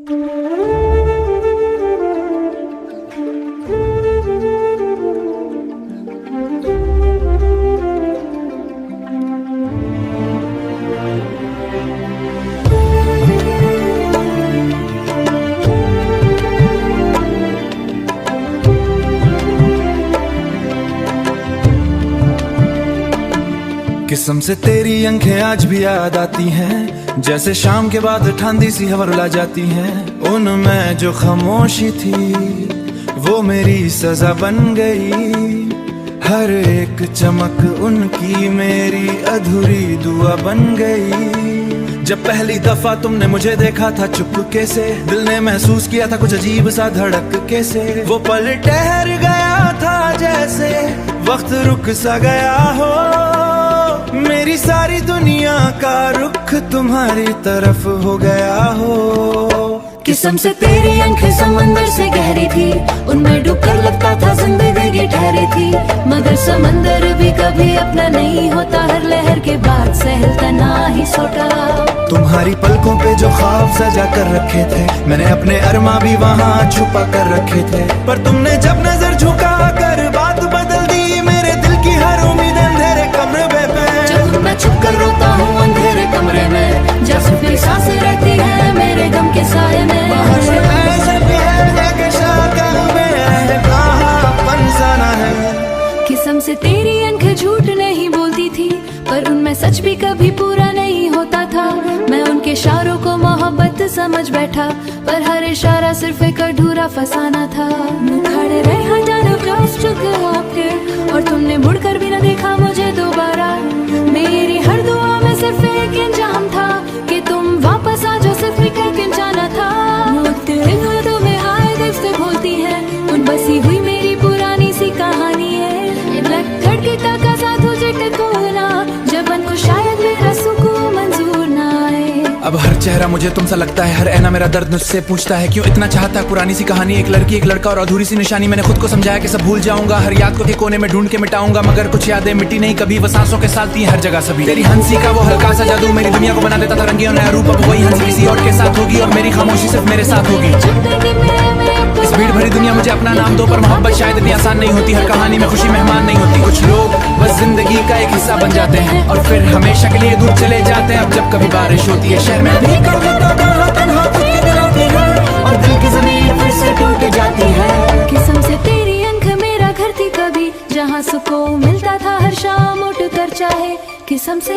किस्म से तेरी आंखें आज भी याद आती हैं, जैसे शाम के बाद ठंडी सी हवा रुला जाती हैं। उनमें जो खामोशी थी वो मेरी सजा बन गई, हर एक चमक उनकी मेरी अधूरी दुआ बन गई। जब पहली दफा तुमने मुझे देखा था चुपके से, दिल ने महसूस किया था कुछ अजीब सा धड़के से। वो पल ठहर गया था जैसे वक्त रुक सा गया हो, मेरी सारी दुनिया का रुख तुम्हारी तरफ हो गया हो। किस्म से तेरी आंखें समंदर से गहरी थी, उनमें डूबकर लगता था जिंदगी ठहरी थी। मगर समंदर भी कभी अपना नहीं होता, हर लहर के बाद सहलता ना ही सोता। तुम्हारी पलकों पे जो ख्वाब सजा कर रखे थे, मैंने अपने अरमा भी वहाँ छुपा कर रखे थे। पर तुमने जब नजर झुका कर बात बदल दी, मेरे दिल की हर उम्मीद अंधेरे कमरे पे। जब मैं छुप कर रोता हूँ अंधेरे कमरे में, जब सिर्फ मेरी सांसें रहती है मेरे गम के साए में। किस्म से तेरी आंखें झूठ नहीं बोलती थी, पर उनमें सच भी कभी पूरा नहीं होता था। मैं उनके इशारों को मोहब्बत समझ बैठा, पर हर इशारा सिर्फ एक अधूरा फसाना था। खड़े रहे जाने क्लास चुके होके, और तुमने मुड़कर भी न देखा मुझे दोबारा। मेरी हर दुआ में सिर्फ एक इंजाम था कि तुम वापस आ जाओ, सिर्फ एक इंजाना था। तेरे यादों में आए दिल से बोलती है, उन बसी हुई मेरी पुरानी सी कहानी है। धड़कता का साथ तुझे टकोना, जब को शायद मेरा सुकून मंजूर ना आए। अब हर चेहरा मुझे तुमसा लगता है, हर ऐना मेरा दर्द मुझसे पूछता है क्यों इतना चाहता है। पुरानी सी कहानी, एक लड़की एक लड़का और अधूरी सी निशानी। मैंने खुद को समझाया कि सब भूल जाऊंगा, हर याद को के कोने में ढूंढ के मिटाऊंगा। मगर कुछ यादें मिटी नहीं कभी, वो सांसों के साथ थी हर जगह सभी। तेरी हंसी का वो हल्का सा जादू मेरी दुनिया को बना देता था रंगी और नया रूप। अब वही हंसी किसी और के साथ होगी, और मेरी खामोशी सिर्फ मेरे साथ होगी। इस भीड़ भरी दुनिया मुझे अपना नाम दो, पर मोहब्बत शायद इतनी आसान नहीं होती। हर कहानी में खुशी मेहमान नहीं होती। कुछ लोग बस जिंदगी का एक हिस्सा बन जाते हैं, और फिर हमेशा के लिए दूर चले जाते हैं। अब जब कभी बारिश होती है शहर में, और दिल की ज़मीन फिर से टूट जाती है। किस्म से तेरी आंख मेरा घर थी कभी, जहाँ सुकून मिलता था हर शाम उठ कर चाहे। किस्म से